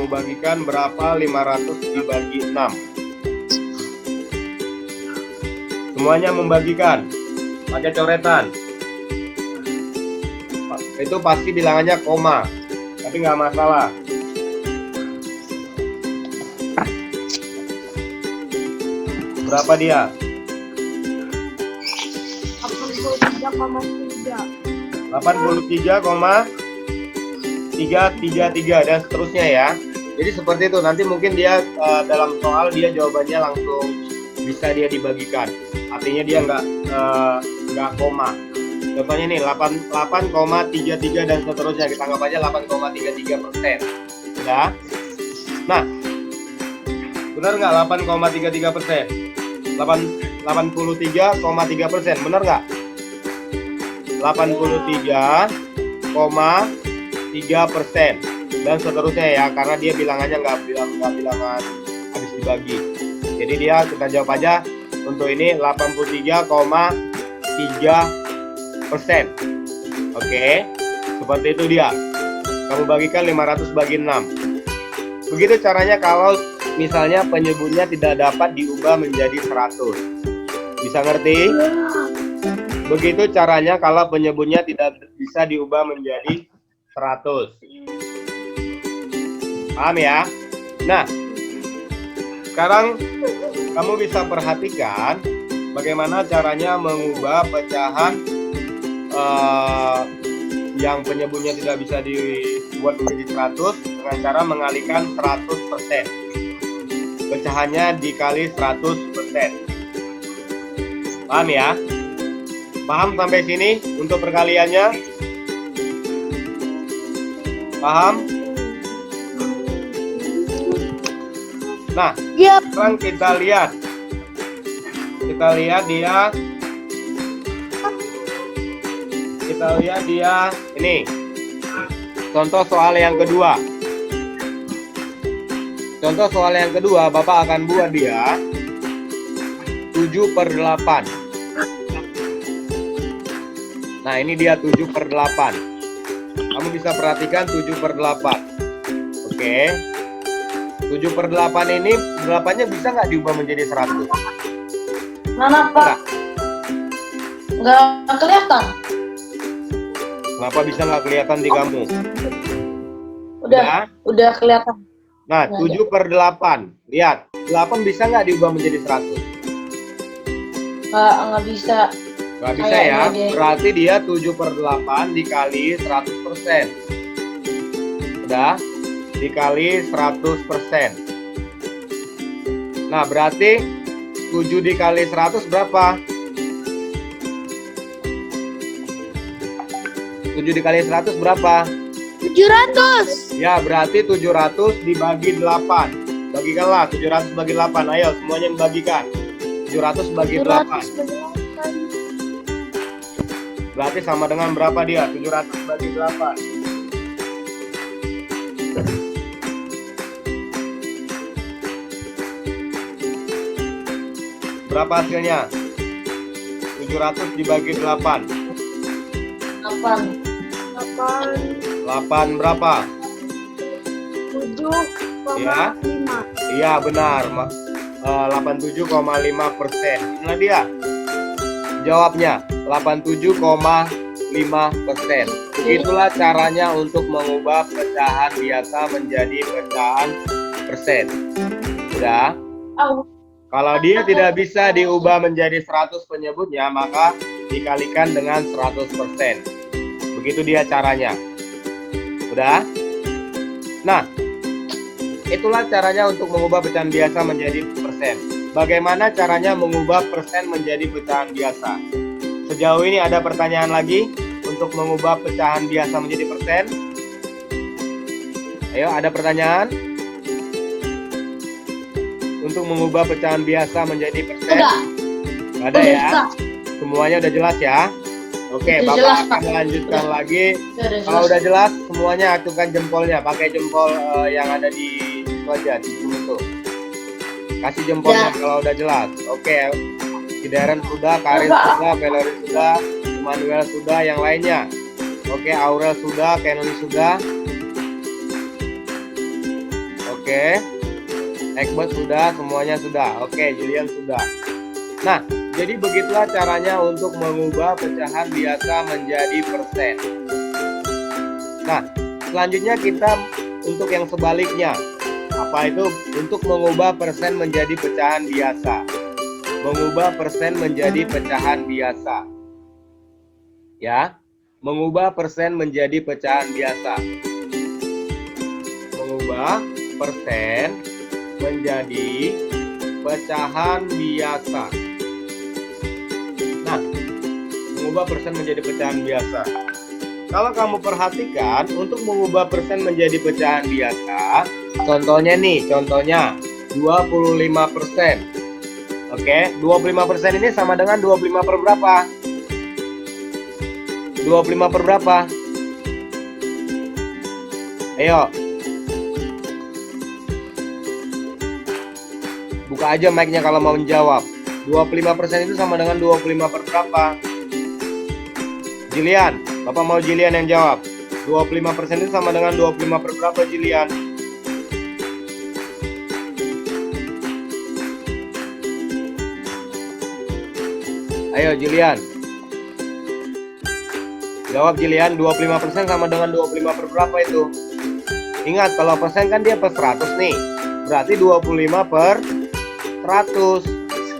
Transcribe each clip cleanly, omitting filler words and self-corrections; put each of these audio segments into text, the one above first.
kamu bagikan berapa 500 dibagi 6? Semuanya membagikan pakai coretan. Itu pasti bilangannya koma, tapi nggak masalah. Berapa dia? 83,333 dan seterusnya ya. Jadi seperti itu. Nanti mungkin dia dalam soal dia jawabannya langsung bisa dia dibagikan. Artinya dia nggak koma. Contohnya nih 8,33 dan seterusnya. Kita anggap aja 8,33%. Ya. Nah, benar nggak 8,33%? 83,3%, benar nggak? 83,3% dan seterusnya ya, karena dia bilangannya nggak bilangan habis dibagi. Jadi dia kita jawab aja untuk ini 83,3%. Oke, seperti itu dia. Kamu bagikan 500 bagi 6. Begitu caranya kalau misalnya penyebutnya tidak dapat diubah menjadi 100. Bisa ngerti? Begitu caranya kalau penyebutnya tidak bisa diubah menjadi 100. Paham ya? Nah, sekarang kamu bisa perhatikan bagaimana caranya mengubah pecahan yang penyebutnya tidak bisa dibuat menjadi 100 dengan cara mengalihkan 100%. Pecahannya dikali 100%. Paham ya? Paham sampai sini untuk perkaliannya? Paham? Nah, sekarang kita lihat dia ini. Contoh soal yang kedua. Contoh soal yang kedua, Bapak akan buat dia 7/8. Nah, ini dia 7/8. Kamu bisa perhatikan 7/8. Oke. 7/8 ini 8-nya bisa nggak diubah menjadi 100? Mana Pak? Nggak kelihatan. Kenapa bisa nggak kelihatan di kamu? Udah kelihatan. Nah, 7/8. Lihat, 8 bisa nggak diubah menjadi 100? Nggak bisa. Nggak bisa ya? Berarti dia 7/8 dikali 100%. Udah? Dikali 100%. Nah, berarti 7 dikali 100 berapa? 7 dikali 100 berapa? 700. Ya, berarti 700 dibagi 8. Bagikanlah 700 bagi 8. Ayo, semuanya membagikan. 700 bagi 8. Berarti sama dengan berapa dia? 700 bagi 8. Berapa hasilnya? 700 dibagi 8. 8 berapa? 7,5. Ya? Iya, benar. 87,5%. Inilah dia jawabnya, 87,5%. Begitulah caranya untuk mengubah pecahan biasa menjadi pecahan persen. Udah? Kalau dia tidak bisa diubah menjadi 100 penyebutnya, maka dikalikan dengan 100%. Begitu dia caranya. Udah? Nah, itulah caranya untuk mengubah pecahan biasa menjadi persen. Bagaimana caranya mengubah persen menjadi pecahan biasa? Sejauh ini ada pertanyaan lagi untuk mengubah pecahan biasa menjadi persen? Ayo, ada pertanyaan? Untuk mengubah pecahan biasa menjadi persen? Nggak ada ya? Semuanya udah jelas ya? Oke, Bapak akan melanjutkan lagi. Kalau udah jelas, semuanya acungkan jempolnya. Pakai jempol yang ada di itu aja, di Zoom itu. Kasih jempolnya kalau udah jelas. Oke, Sideren sudah, Karin sudah, Valerie sudah, Emmanuel sudah, yang lainnya. Oke, Aurel sudah, Kenoni sudah. Oke. Egbert sudah, semuanya sudah. Oke, Julian sudah. Nah, jadi begitulah caranya untuk mengubah pecahan biasa menjadi persen. Nah, selanjutnya kita untuk yang sebaliknya. Apa itu? Untuk mengubah persen menjadi pecahan biasa. Mengubah persen menjadi pecahan biasa. Ya, mengubah persen menjadi pecahan biasa. Mengubah persen menjadi pecahan biasa. Nah, mengubah persen menjadi pecahan biasa. Kalau kamu perhatikan, untuk mengubah persen menjadi pecahan biasa, contohnya nih, contohnya 25%. Oke, 25% ini sama dengan 25 per berapa? 25 per berapa? Ayo. Buka aja mic-nya kalau mau menjawab. 25% itu sama dengan 25 per berapa? Jilian, Bapak mau Jilian yang jawab. 25% itu sama dengan 25 per berapa, Jilian? Ayo Jilian. Jawab Jilian, 25% sama dengan 25 per berapa itu? Ingat, kalau persen kan dia per 100 nih. Berarti 25 per 100.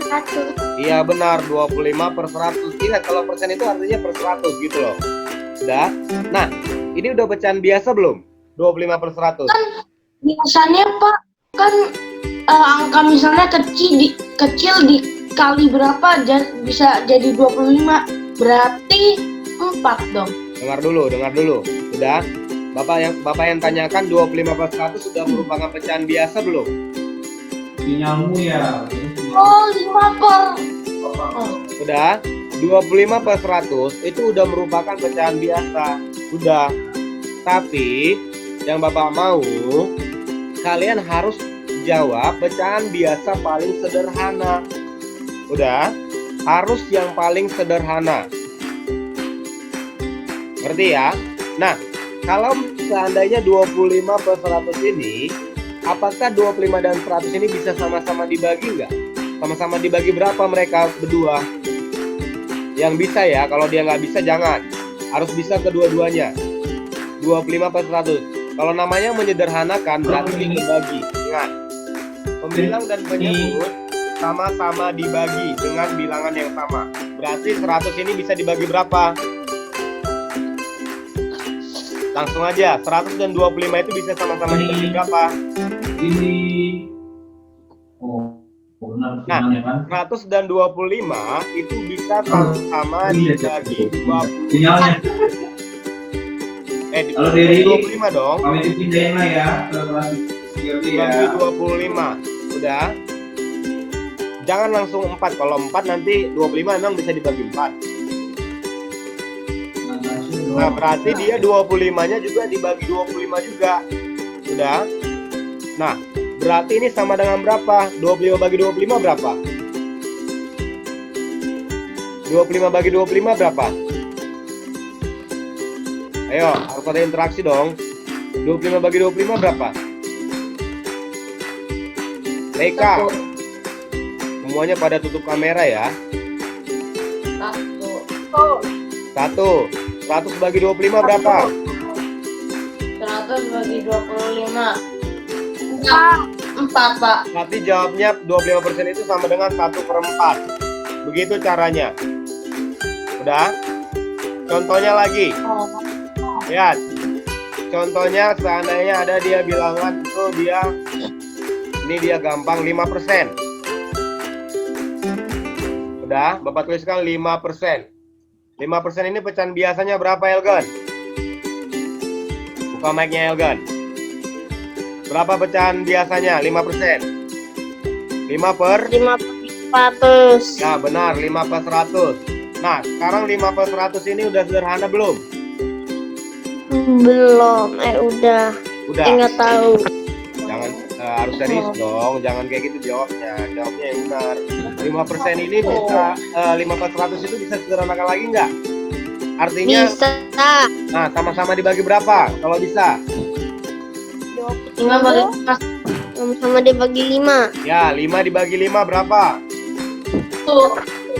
100. Iya benar, 25 per 100. Ingat, kalau persen itu artinya per 100 gitu loh. Udah? Nah, ini udah pecahan biasa belum? 25 per 100. Kan biasanya Pak, kan angka misalnya kecil dikali berapa bisa jadi 25. Berarti 4 dong. Dengar dulu. Udah? Bapak yang tanyakan 25 per 100 sudah merupakan pecahan biasa belum? Sinyalmu ya. Oh, 5 per. Udah? 25 per 100 itu udah merupakan pecahan biasa. Udah. Tapi yang Bapak mau, kalian harus jawab pecahan biasa paling sederhana. Udah? Harus yang paling sederhana. Ngerti ya? Nah, kalau seandainya 25 per 100 ini, apakah 25 dan 100 ini bisa sama-sama dibagi nggak? Sama-sama dibagi berapa mereka berdua? Yang bisa ya, kalau dia nggak bisa jangan. Harus bisa kedua-duanya. 25 per 100. Kalau namanya menyederhanakan berarti dibagi. Ingat, pembilang dan penyebut sama-sama dibagi dengan bilangan yang sama. Berarti 100 ini bisa dibagi berapa? Langsung aja, 100 dan 25 itu bisa sama-sama dibagi berapa? Ini. Oh, benar. Nah, 100 dan 25 itu bisa sama-sama dibagi 20. Sinyalnya. Kalau dari 25 dong. kami dipindahin lah ya ke kelas security ya. Dibagi 25. Udah. Jangan langsung 4. Kalau 4 nanti 25 memang bisa dibagi 4. Nah, berarti dia 25-nya juga dibagi 25 juga. Udah. Nah, berarti ini sama dengan berapa? 25 bagi 25 berapa? 25 bagi 25 berapa? Ayo, harus ada interaksi dong. 25 bagi 25 berapa? Eka. Semuanya pada tutup kamera ya. 1. 100 bagi 25 berapa? 100 bagi 25. 4, Pak. Berarti jawabnya 25% itu sama dengan 1/4. Begitu caranya. Udah? Contohnya lagi. Lihat. Contohnya seandainya ada dia bilangan tuh ini dia gampang 5%. Udah, Bapak tuliskan 5%. 5% ini pecahan biasanya berapa, Elgan? Buka mic-nya, Elgan. Berapa pecahan biasanya? 5%. 5 per 500. Ya benar, 5 per 100. Nah, sekarang 5 per 100 ini udah sederhana belum? Belum. Udah. Udah. Ingat tahu. Jangan harus serius dong, jangan kayak gitu jawabnya. Jawabnya yang benar. 5% ini bisa 5 per 100 itu bisa sederhanakan lagi nggak? Artinya Bisa. nah, sama-sama dibagi berapa? Kalau bisa. 5 bagi Sama-sama dibagi 5. Ya, 5 dibagi 5 berapa? Tuh.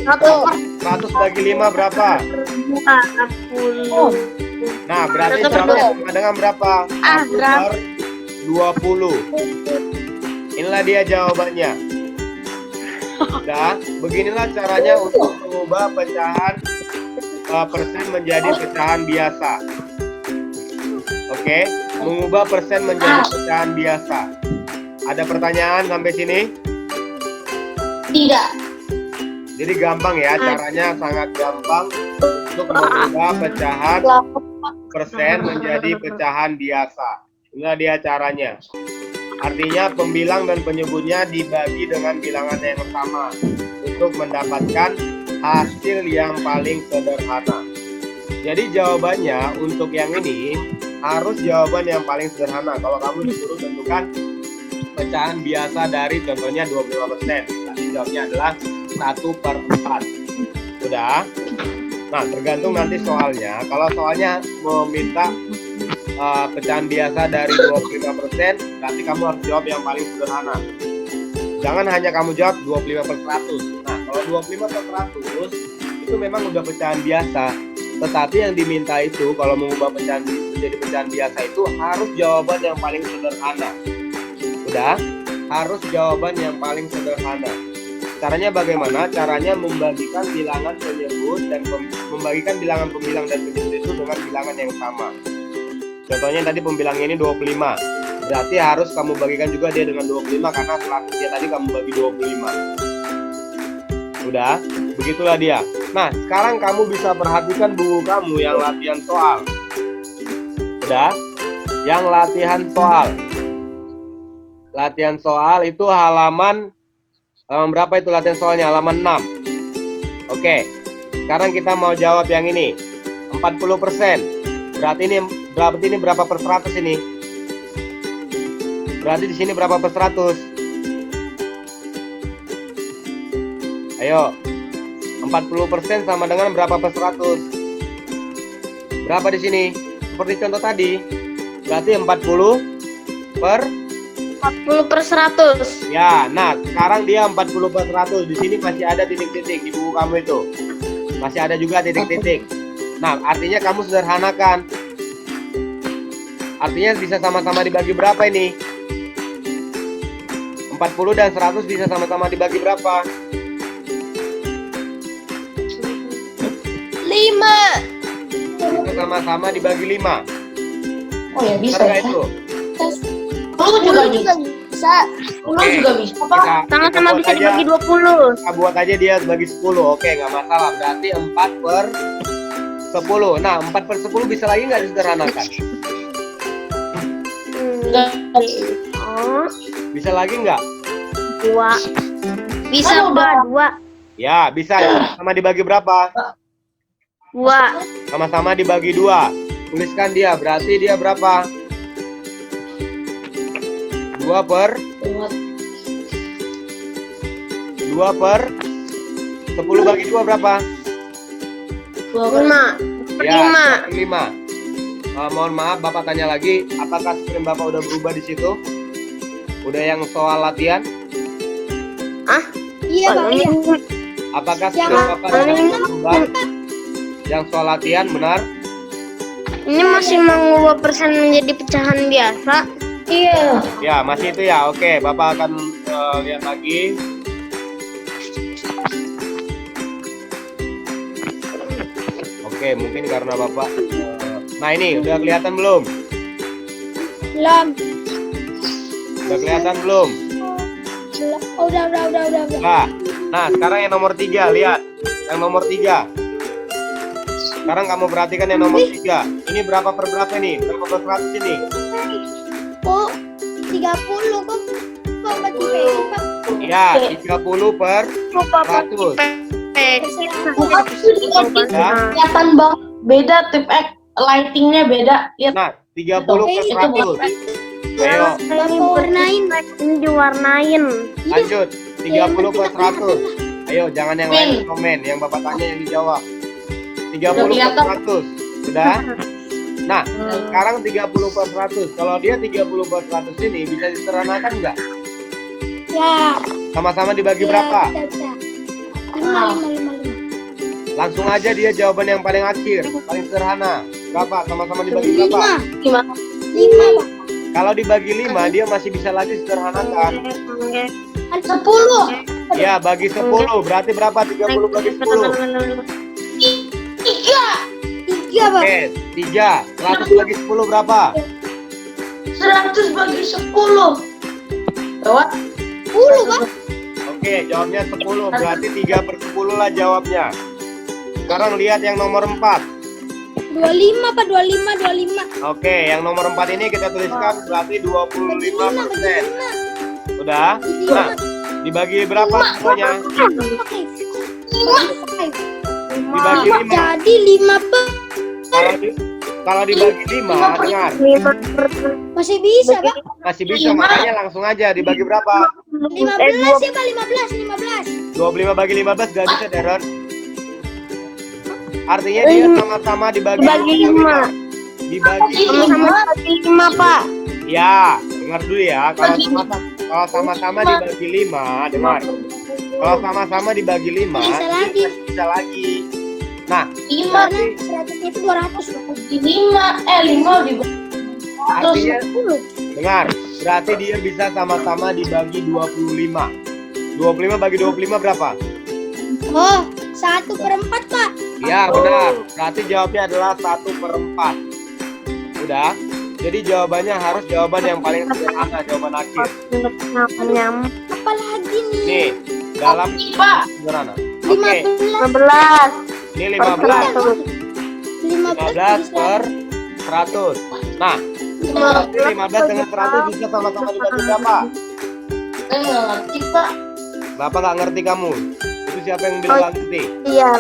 100 bagi 5 berapa? 40. Nah, berarti Satu per jawabnya dua. sama dengan berapa? Ah, 1 per 20. Inilah dia jawabannya. Nah, beginilah caranya untuk mengubah pecahan persen menjadi pecahan biasa. Oke, mengubah persen menjadi pecahan biasa. Ada pertanyaan sampai sini? Tidak. Jadi gampang ya, caranya sangat gampang untuk mengubah pecahan persen menjadi pecahan biasa. Inilah dia caranya. Artinya pembilang dan penyebutnya dibagi dengan bilangan yang sama untuk mendapatkan hasil yang paling sederhana. Jadi jawabannya untuk yang ini harus jawaban yang paling sederhana. Kalau kamu disuruh tentukan pecahan biasa dari contohnya 25%, nanti jawabnya adalah 1/4. Sudah? Nah, tergantung nanti soalnya. Kalau soalnya meminta pecahan biasa dari 25%, nanti kamu harus jawab yang paling sederhana. Jangan hanya kamu jawab 25/100. Nah, kalau 25/100 itu memang udah pecahan biasa. Tetapi yang diminta itu kalau mengubah pecahan menjadi pecahan biasa itu harus jawaban yang paling sederhana. Udah? Harus jawaban yang paling sederhana. Caranya bagaimana? Caranya membagikan bilangan penyebut dan membagikan bilangan pembilang dan penyebut itu dengan bilangan yang sama. Contohnya tadi pembilangnya ini 25. Berarti harus kamu bagikan juga dia dengan 25 karena 100-nya tadi kamu bagi 25. Udah? Begitulah dia. Nah, sekarang kamu bisa perhatikan buku kamu yang latihan soal. Udah? Yang latihan soal. Latihan soal itu halaman berapa itu latihan soalnya? Halaman 6. Oke. Sekarang kita mau jawab yang ini. 40%. Berarti ini berapa per 100 ini? Berarti di sini berapa per 100? Ayo. 40% sama dengan berapa per 100? Berapa di sini? Seperti contoh tadi. Berarti 40 per 40/100. Ya, nah sekarang dia 40/100. Di sini masih ada titik-titik di buku kamu itu. Masih ada juga titik-titik. Nah, artinya kamu sederhanakan. Artinya bisa sama-sama dibagi berapa ini? 40 dan 100 bisa sama-sama dibagi berapa? 5. Bisa sama-sama dibagi 5. Oh ya bisa. Benar nggak Ya. itu? Lu juga bisa. Lu Oke. juga bisa. Sama-sama Kita bisa buat dibagi aja. 20. Kita buat aja dia bagi 10. Oke, nggak masalah. Berarti 4/10. Nah, 4/10 bisa lagi nggak disederhanakan? Enggak. Oh, Bisa lagi nggak? 2. Bisa Kan udah. Pak, 2. Ya, bisa. Sama dibagi berapa? 2. Sama-sama dibagi 2. Tuliskan dia. Berarti dia berapa? 2 per 10 bagi 2 berapa? 5. Ya, 5. 5. Mohon maaf, Bapak tanya lagi. Apakah screen Bapak udah berubah di situ? Udah yang soal latihan? Iya, Pak. Iya. Apakah screen Bapak udah berubah? Yang soal latihan, benar? Ini masih mengubah persen menjadi pecahan biasa. Iya. Ya, masih itu ya. Oke, Bapak akan lihat lagi. Oke, mungkin karena Bapak nah ini udah kelihatan belum? Belum. Udah kelihatan belum? Udah. Nah, sekarang yang nomor 3, lihat. Yang nomor 3. Sekarang kamu perhatikan yang nomor 3. Ini berapa per berapa nih? Berapa per 100 ini? Oh, 30 kok. Bapak Ya, 30 per 100. Kelihatan banget. Beda tip X. Lightingnya beda. Ya. Nah, 30 per 100. Ayo, Warnain. Ini diwarnain. lanjut. 30 per 100. Ayo, jangan yang lain komen. Yang Bapak tanya yang dijawab. 30 per 100. Sudah? Nah, sekarang 30/100. Kalau dia 30/100 ini bisa disederhanakan nggak? Ya. Sama-sama dibagi berapa? Bisa. 5. Langsung aja dia jawaban yang paling akhir, paling sederhana. Berapa? Sama-sama dibagi berapa? 5. Kalau dibagi 5, dia masih bisa lagi sederhanakan. 10. Ya, bagi 10. Berarti berapa? 30 bagi 10. 3. Oke, 3. 100 bagi 10 berapa? 100 bagi 10. Lewat 10, Bang. Oke, jawabnya 10. Berarti 3/10 lah jawabnya. Sekarang lihat yang nomor 4. 25, Pak. 25. Oke, yang nomor 4 ini kita tuliskan berarti 25%. Udah? Nah, dibagi berapa semuanya? Dibagi 5. Jadi 5 per. Kalau dibagi 5, dengar. Masih bisa, Pak. Masih bisa, makanya langsung aja dibagi berapa? 15 ya, Pak. 15. 25 bagi 15 gak bisa, Darren. Artinya dia sama-sama dibagi 5. Dibagi Sama-sama dibagi 5, Pak. ya, dengar dulu ya. Kalau sama-sama dibagi 5, dengar. Kalau sama-sama dibagi 5, Bisa lagi. bisa lagi. Nah, 5. Karena 100 itu 200, Pak. 5 dibagi artinya dengar, berarti dia bisa sama-sama dibagi 25. 25 bagi 25 berapa? Oh, 1/4, Pak. Ya, benar. Berarti jawabnya adalah 1/4. Udah? Jadi jawabannya harus jawaban yang paling sederhana, jawaban akhir. Apalagi nih? Nih, dalam Pak. sederhana. Oke, 15. ini 15. 15 15 per 100. Nah, 15 dengan 100 bisa sama-sama dibagi berapa? Saya nggak ngerti, Pak. Bapak nggak ngerti kamu. Itu siapa yang bilang nggak ngerti? Iya.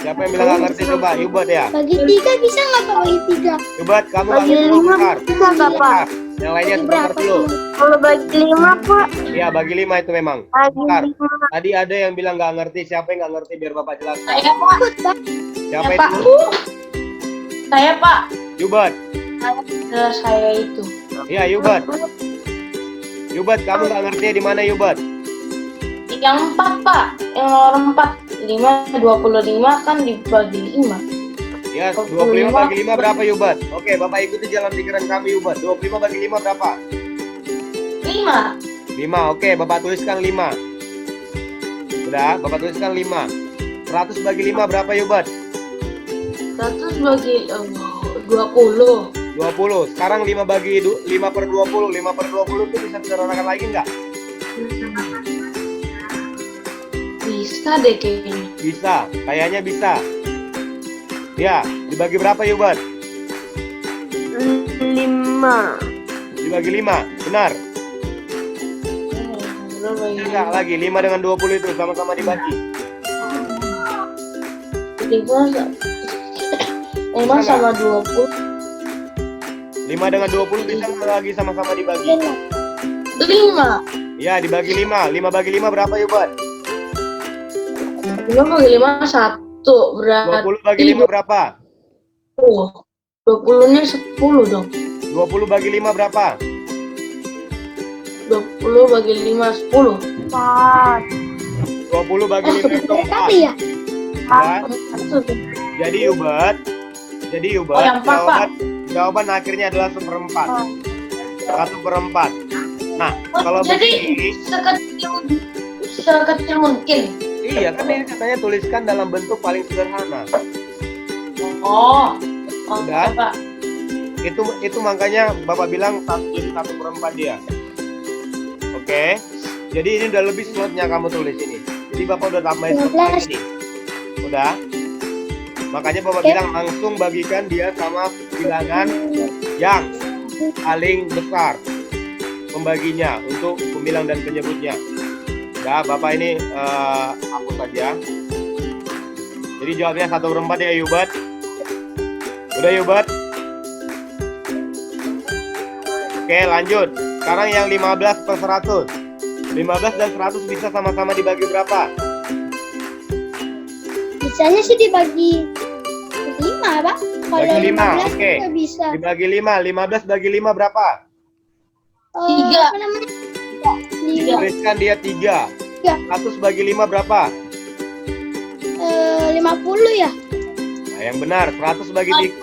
Siapa yang bilang nggak ngerti? Coba, Yubet ya. Bagi 3 bisa nggak, Pak? Bagi 3. Yubet, kamu nggak Bagi ngerti? 5 Bentar. bisa nggak, Pak? Yang lainnya Bagi sebentar berapa dulu. tuh? Kalau bagi 5, Pak. Iya, bagi 5 itu memang. Bagi Bentar. 5. Tadi ada yang bilang nggak ngerti. Siapa yang nggak ngerti? Biar Bapak jelaskan. Saya, Pak. Siapa Ya, Pak. itu? Saya, Pak. Yubet. Saya itu. Iya, Yubet. Yubet, kamu nggak ngerti di mana Yubet? Yang 4, Pak. Yang nomor 4. 25 kan dibagi 5. Ya, 25 bagi 5 berapa Yubet? Oke, Bapak ikuti jalan pikiran kami Yubet. 25 bagi 5 berapa? 5. 5, oke, Bapak tuliskan 5. Udah, Bapak tuliskan 5. 100 bagi 5 berapa Yubet? 100 bagi 20. 20. Sekarang 5 bagi 5 per 20. 5 per 20 itu bisa disederhanakan lagi nggak? Bisa deh kayaknya. Bisa, kayaknya bisa. Ya, dibagi berapa Yubet? 5. Dibagi 5, benar. Enggak lagi, 5 dengan 20 itu sama-sama dibagi. 5 sama 20. 5 dengan 20 bisa nggak lagi sama-sama dibagi? 5. Ya, dibagi 5. 5 bagi 5 berapa Yubet? 5 bagi 5 1. Berarti 20 bagi 5 berapa? 20-nya 10 dong. 20 bagi 5 berapa? 20 bagi 5 10. 20 bagi 5 itu 4. Kali ya? Ya. Jadi Yubet, Oh, yang 4, Pak. jawaban akhirnya adalah 1/4. 1/4. Nah, kalau Jadi begini, sekecil mungkin. iya kan ini katanya tuliskan dalam bentuk paling sederhana. Oh, Udah? Pak. Itu makanya Bapak bilang jadi 1/4 dia. Oke. Jadi ini udah lebih slotnya kamu tulis ini. Jadi Bapak udah tambahin slot lagi nih. Udah. Makanya Bapak bilang langsung bagikan dia sama bilangan yang paling besar pembaginya untuk pembilang dan penyebutnya. Udah, Bapak ini hapus saja. Jadi jawabnya 1/4 ya Yubet. Udah Yubet. Oke, lanjut. Sekarang yang 15 per 100. 15 dan 100 bisa sama-sama dibagi berapa? Bisanya sih dibagi 5, Pak. Bagi 5, 15 oke. nggak bisa. Dibagi 5, 15 bagi 5 berapa? Tiga. Apa namanya? Tiga. Tuliskan dia 3. Tiga. 100 bagi 5 berapa? 50 ya? Nah, yang benar, 100 bagi 5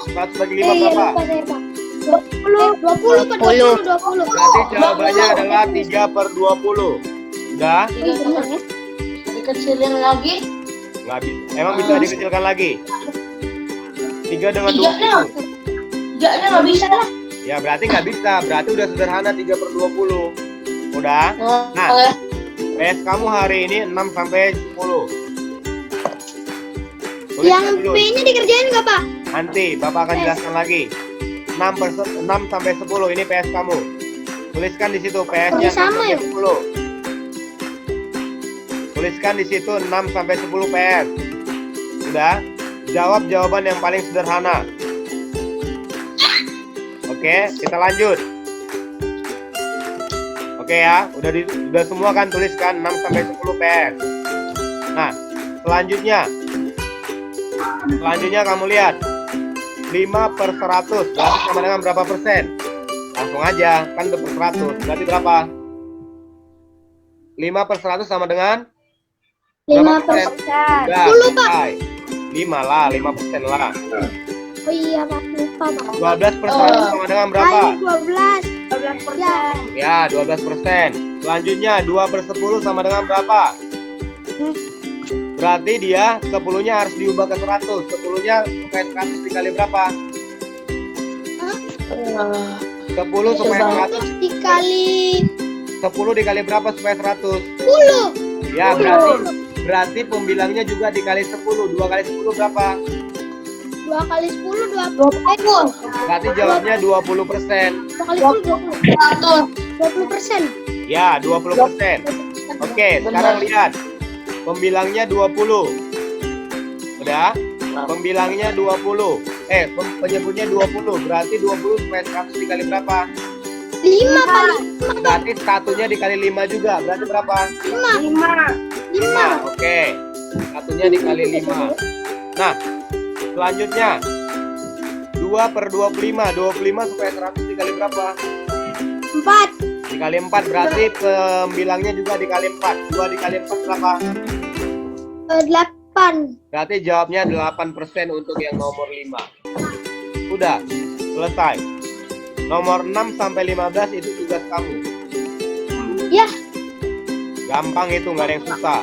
Iya, berapa? lupa saya, Pak. 20, Pak. 20. Berarti jawabannya adalah 3/20. Udah? Tiga benar ya? dikecilin lagi. Nggak bisa. Emang bisa dikecilkan lagi? 3 dengan Tiganya 20. tiganya nggak bisa lah. Ya berarti nggak bisa. Berarti udah sederhana 3/20. Udah? Nah, Oke. PS kamu hari ini 6 sampai 10. Yang Tuliskan dulu. B-nya dikerjain nggak, Pak? Nanti Bapak akan jelaskan lagi. 6 sampai 10 ini PS kamu. Tuliskan di situ PS-nya 6 sama sampai ya? 10. Tuliskan di situ 6 sampai 10 PS. Sudah? Jawab jawaban yang paling sederhana. Oke, kita lanjut. Oke ya, udah semua kan tuliskan 6 sampai 10 PS. Nah, selanjutnya kamu lihat 5/100 berarti sama dengan berapa persen? Langsung aja, kan itu per 100 berarti berapa? 5/100 sama dengan 5%. Udah, 10, Pak. selesai. 5 lah, 5% lah. Oh iya, Pak. Lupa, Pak. 12/100 sama dengan berapa? 12. 12%. Ya, 12%. Selanjutnya 2/10 sama dengan berapa? Berarti dia 10-nya harus diubah ke 100. 10-nya supaya 100 dikali berapa? 10 supaya 100. Dikali 10 dikali berapa supaya 100? 10. Ya, berarti pembilangnya juga dikali 10. 2 kali 10 berapa? 2 kali 10, 20. Berarti jawabnya 20%. 2 kali 10, 20. 20%. Ya, 20%. Oke, sekarang lihat. Pembilangnya 20. Udah? Pembilangnya 20. Penyebutnya 20. Berarti 20 supaya 100 dikali berapa? 5 kali Berarti satunya dikali 5 juga. Berarti berapa? 5. Oke. Satunya dikali 5. Nah, selanjutnya 2/25. 25 supaya 100 dikali berapa? 4. Dikali 4. Berarti pembilangnya juga dikali 4. 2 dikali 4 berapa? 8. Berarti jawabnya 8% untuk yang nomor 5. Udah, selesai. Nomor 6 sampai 15 itu tugas kamu. Ya, Gampang itu, nggak ada yang susah.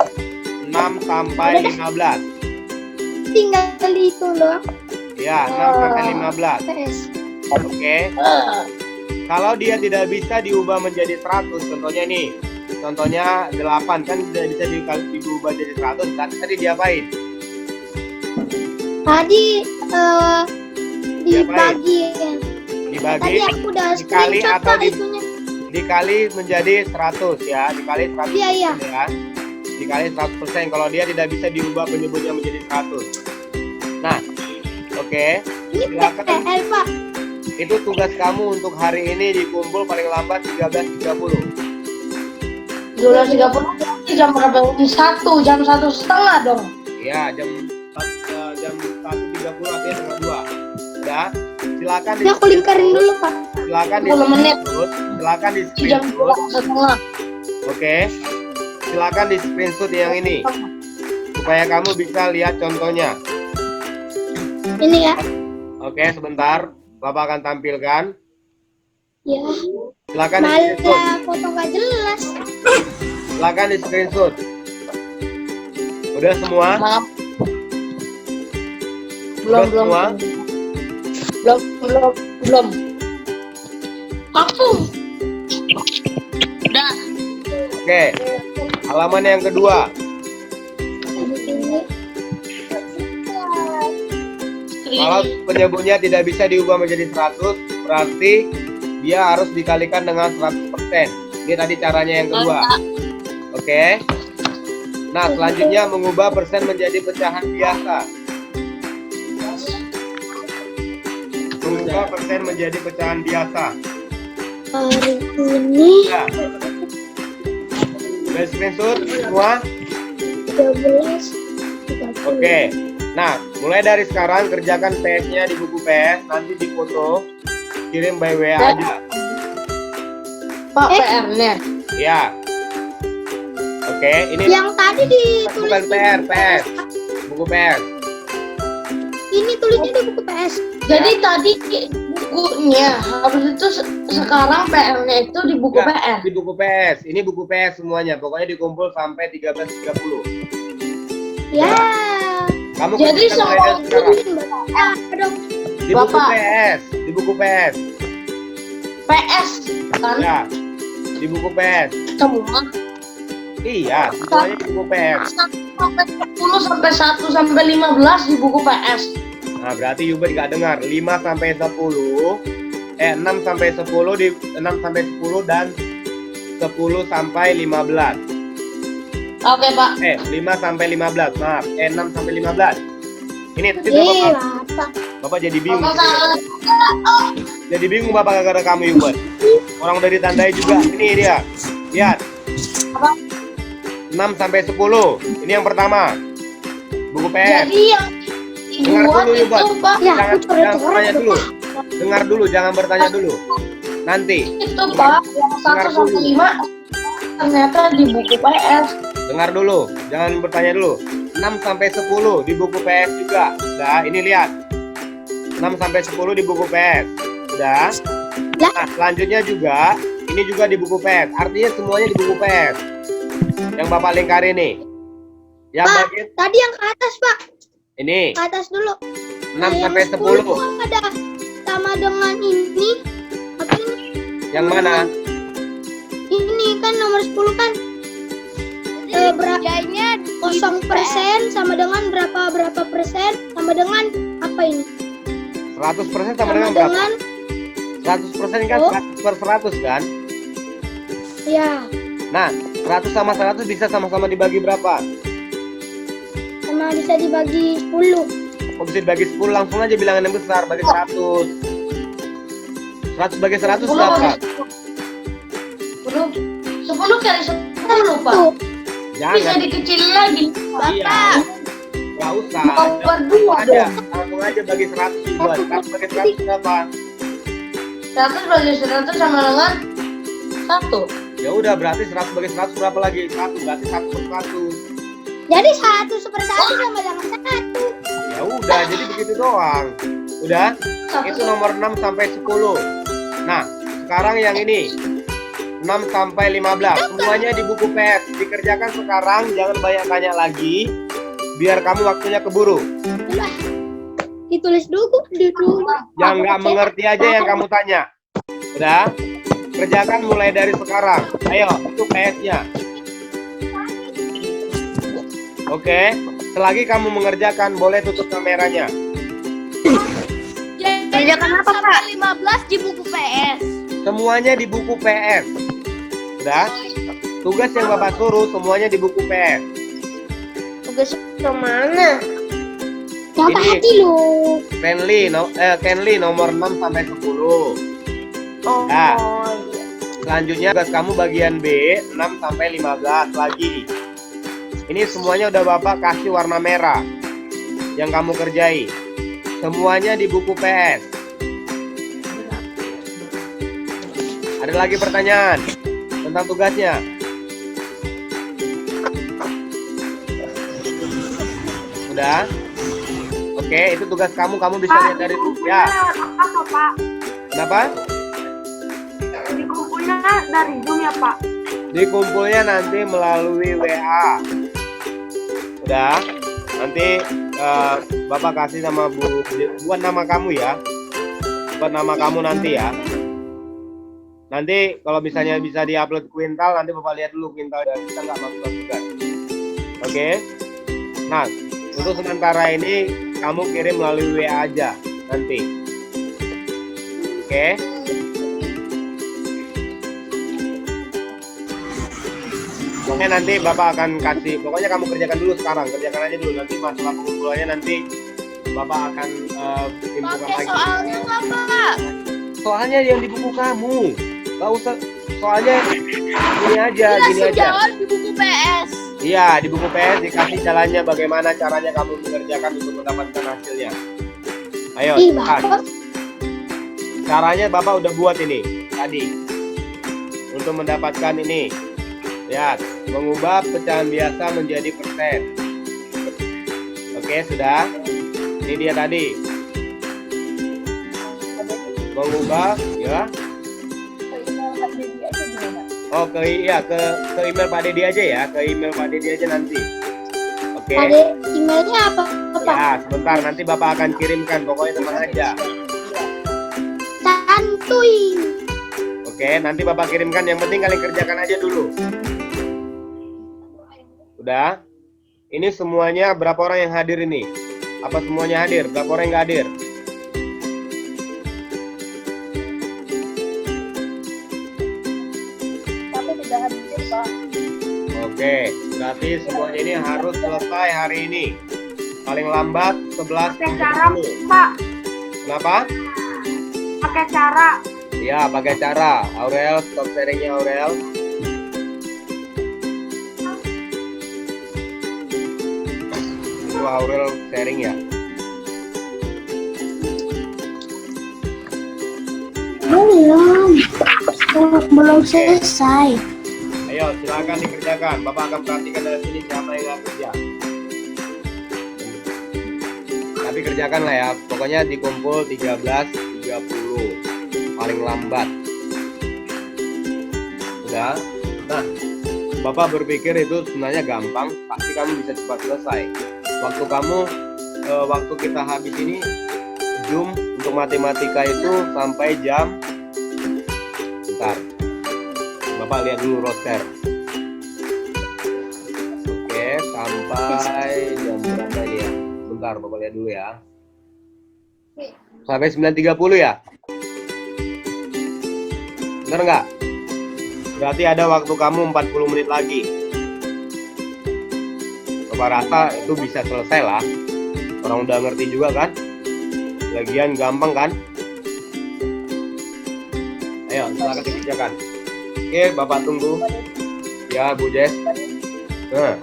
6 sampai 15. tinggal itu doang. Ya, 6 sampai 15. PS. Oke. Kalau dia tidak bisa diubah menjadi 100, contohnya nih. Contohnya 8 kan tidak bisa diubah jadi 100. Tadi diapain? Tadi dibagi. Dibagi, Tadi aku udah dikali screenshot, atau Pak, itunya. dikali menjadi 100 ya. Dikali 100 Iya. ya. Dikali 100%. Kalau dia tidak bisa diubah penyebutnya menjadi 100. Nah, oke. Ini Silakan. PL, Pak. Itu tugas kamu untuk hari ini dikumpul paling lambat 13.30. 12.30 jam berapa? Jam 1:30 dong. Ya, jam 1.30 artinya setengah 2. Udah, silakan Ini aku lingkarin dulu, Pak. silakan 10 menit. Silakan di Jam screenshot. 2:30. Oke. Silakan di screenshot yang ini supaya kamu bisa lihat contohnya. Ini ya. Oke, sebentar. Bapak akan tampilkan. Ya. Silakan di screenshot. Malah foto nggak jelas. Silakan di screenshot. Udah semua? Maaf. Udah semua? Belum. Aku. Udah. Oke. Halaman yang kedua. Kalau penyebutnya tidak bisa diubah menjadi 100, berarti dia harus dikalikan dengan 100%. Ini tadi caranya yang kedua. Oke. Nah, selanjutnya mengubah persen menjadi pecahan biasa. Mengubah persen menjadi pecahan biasa. Hari ini Ya. Udah screenshot semua? 13. 30. Oke. Nah, mulai dari sekarang kerjakan PS-nya di buku PS, nanti difoto, kirim by WA aja. Pak, PR-nya. Ya. Oke, ini Yang tadi ditulis bukan di PR, buku PS. Buku PS. Ini tulisnya di buku PS. Jadi tadi bukunya harus itu sekarang PR-nya itu di buku Enggak, PR. di buku PS. Ini buku PS semuanya. Pokoknya dikumpul sampai 13.30. Ya. Kamu Jadi kerjakan mulai dari sekarang. Dong. Di buku Bapak. PS, di buku PS. PS kan Ya. Di buku PS. semua Iya, semuanya di buku PS. 10 sampai 1 sampai 15 di buku PS. Nah, berarti Yubert nggak dengar. 5 sampai 10, 6 sampai 10 di 6 sampai 10 dan 10 sampai 15. Oke, Pak. 5 sampai 15. Maaf, 6 sampai 15. Ini tadi Iya, Bapak jadi bingung. Bapak salah. Jadi bingung Bapak gara-gara kamu Yubert. Orang udah ditandai juga. Ini dia. Lihat. Apa? 6 sampai 10. Ini yang pertama. Buku PS. Jadi yang Dengar dibuat dulu, itu, Yubert. Pak, Ya, Jangan, aku jangan coret-coret bertanya dulu. Dengar dulu, jangan bertanya dulu. Nanti. itu Pak, yang 1 sampai 5 ternyata di buku PS. Dengar dulu, jangan bertanya dulu. 6 sampai 10 di buku PS juga. Udah, ini lihat. 6 sampai 10 di buku PS. Udah. Ya. Nah, selanjutnya juga ini juga di buku PS. Artinya semuanya di buku PS. Yang Bapak lingkari nih. Yang Pak, bagian tadi yang ke atas, Pak. ini Ke atas dulu. 6 Yang sampai 10. ada sama dengan ini. Apa ini? Yang mana? Ini kan nomor 10 kan. Berapanya 0% sama dengan berapa persen sama dengan apa ini? 100% sama Sama dengan berapa? dengan 100% kan Oh. 100 per 100 kan? ya Nah, 100 sama 100 bisa sama-sama dibagi berapa? sama bisa dibagi 10. Kok bisa dibagi 10? Langsung aja bilangan yang besar, bagi 100. 100 bagi 100 berapa? 10 kali 10, Pak. Tuh, Bisa Jangan. dikecilin lagi. Iya. Gak usah. Nomor 2 Aja, dong. langsung aja bagi 100 juga. 100 bagi 100 berapa? 100 bagi 100 sama dengan 1. Ya udah, berarti 100 bagi 100 berapa lagi? 1, berarti 1 per 1. jadi 1/1 sama dengan 1. Ya udah, jadi begitu doang. Udah? Itu nomor 6 sampai 10. Nah, sekarang yang ini 6 sampai 15. Semuanya di buku PS. Dikerjakan sekarang, jangan banyak tanya lagi. Biar kamu waktunya keburu. Udah. Ditulis dulu. Yang nggak mengerti aja yang kamu tanya. Udah? Kerjakan mulai dari sekarang. Ayo, itu PS-nya. Oke, selagi kamu mengerjakan, boleh tutup kameranya. Kerjakan apa, Pak? 15 di buku PS. Semuanya di buku PS. Udah? Tugas yang Bapak suruh semuanya di buku PS. Tugas kemana? Yang Ini. hati lu. Kenli nomor 6 sampai 10. Oh, Nah. iya. Selanjutnya tugas kamu bagian B 6 sampai 15 lagi. Ini semuanya udah Bapak kasih warna merah yang kamu kerjai. Semuanya di buku PS. Ada lagi pertanyaan tentang tugasnya? Udah? Oke, itu tugas kamu. Kamu bisa lihat dari ya. Apa, Pak? Kenapa? Dikumpulnya dari Zoom ya, Pak? Dikumpulnya nanti melalui WA. Udah? Nanti Bapak kasih nama buat nama kamu ya. Buat nama kamu nanti ya. Nanti kalau misalnya bisa diupload kuintal, nanti Bapak lihat dulu kuintal dan kita nggak masuk tugas. Oke? Nah, untuk sementara ini kamu kirim melalui WA aja nanti. Oke? Pokoknya nanti Bapak akan kasih, pokoknya kamu kerjakan dulu sekarang, kerjakan aja dulu, nanti masalah pengumpulannya nanti Bapak akan infokan lagi. Soalnya nggak, Pak? Soalnya yang di buku kamu, gak usah, soalnya gini aja, gini aja. Jawab di buku PS. Iya, di buku PS dikasih jalannya bagaimana caranya kamu mengerjakan untuk mendapatkan hasilnya. Ayo, Ih, cepat. Bapak. Caranya Bapak udah buat ini tadi. Untuk mendapatkan ini. Lihat, mengubah pecahan biasa menjadi persen. Oke, sudah. Ini dia tadi. Mengubah, ya. Oh, ke email Pak Dedi aja ya. Ke email Pak Dedi aja nanti. Oke. Ada emailnya apa, Bapak? Ya, sebentar nanti Bapak akan kirimkan. Pokoknya tenang aja. Santuy. Oke, nanti Bapak kirimkan. Yang penting kalian kerjakan aja dulu. Udah? Ini semuanya berapa orang yang hadir ini? Apa semuanya hadir? Berapa orang yang nggak hadir? Tapi tidak hadir, Pak. Oke, berarti semuanya ini harus selesai hari ini. Paling lambat 11.30. Pak. Kenapa? Pakai cara. Ya, pakai cara. Aurel, stop sharingnya Aurel. Itu Aurel sharing ya. Belum selesai. Ayo, silakan dikerjakan. Bapak akan perhatikan dari sini siapa yang nggak kerja. Tapi kerjakan lah ya. Pokoknya dikumpul 13.30 paling lambat. Udah. Nah, Bapak berpikir itu sebenarnya gampang. Pasti kamu bisa cepat selesai. Waktu kita habis ini Zoom untuk matematika itu sampai jam. Bentar. Bapak lihat dulu roster. Oke, sampai jam berapa ini ya? Bentar, Bapak lihat dulu ya. Sampai 9.30 ya? Bener nggak? Berarti ada waktu kamu 40 menit lagi. Bapak rasa itu bisa selesai lah. Orang udah ngerti juga kan? Lagian gampang kan? Ayo, silakan dikerjakan. Oke, Bapak tunggu. Ya, Bu Jess. Nah,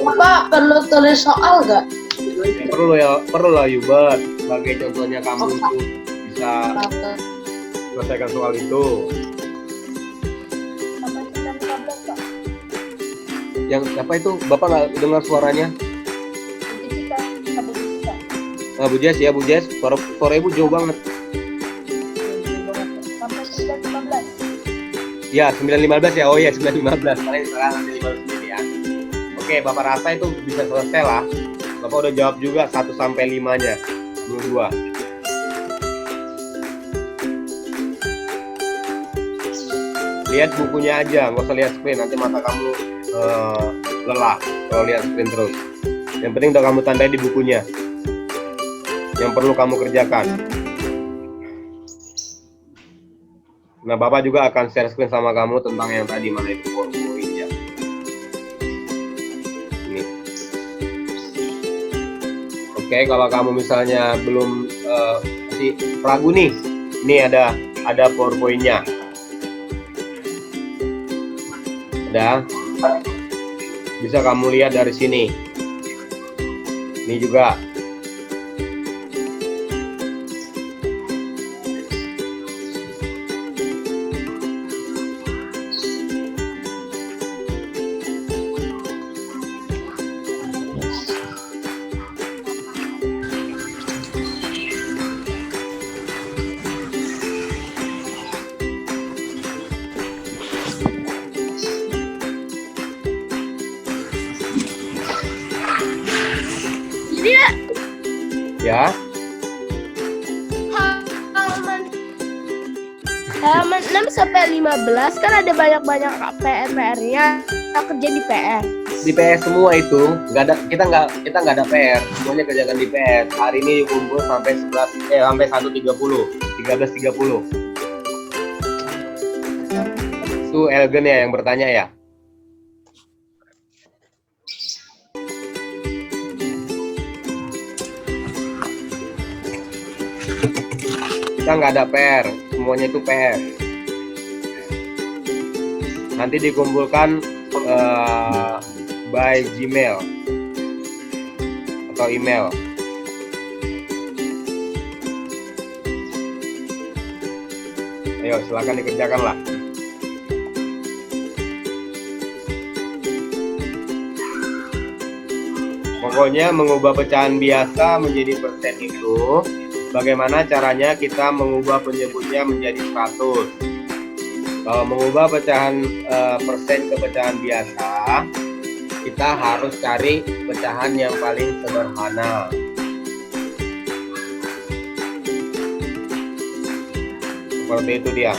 Bapak perlu tulis soal nggak? perlu lah Hubert. Sebagai contohnya kamu itu bisa selesaikan soal itu. Yang apa itu? Bapak nggak dengar suaranya? Nah, Bu Jess ya, Bu Jess. Suara Ibu jauh banget. Ya, 9.15 ya. Oh iya, 9.15. Paling sekarang nanti 15 menit ya. Oke, Bapak rasa itu bisa selesai lah. Bapak udah jawab juga 1 sampai 5-nya. 22. Lihat bukunya aja, nggak usah lihat screen. Nanti mata kamu lelah kalau lihat screen terus. Yang penting udah kamu tandai di bukunya. Yang perlu kamu kerjakan. Nah, Bapak juga akan share screen sama kamu tentang yang tadi, mana itu poin-poinnya. Ini. Oke, kalau kamu misalnya belum masih ragu nih, ini ada PowerPoint-nya. Ada. Bisa kamu lihat dari sini. Ini juga. Ya. Halaman 6 sampai 15 kan ada banyak-banyak PR-nya. Kita kerja di PR. Di PS semua itu kita nggak ada PR, semuanya kerjakan di PS. Hari ini kumpul sampai 1.30, 13.30. Itu Elgen ya yang bertanya ya. Kita nggak ada PR, semuanya itu PR. Nanti dikumpulkan by Gmail atau email. Ayo silakan dikerjakan lah. Pokoknya mengubah pecahan biasa menjadi persen itu bagaimana caranya kita mengubah penyebutnya menjadi 100. Kalau mengubah pecahan persen ke pecahan biasa, kita harus cari pecahan yang paling sederhana. Seperti itu dia.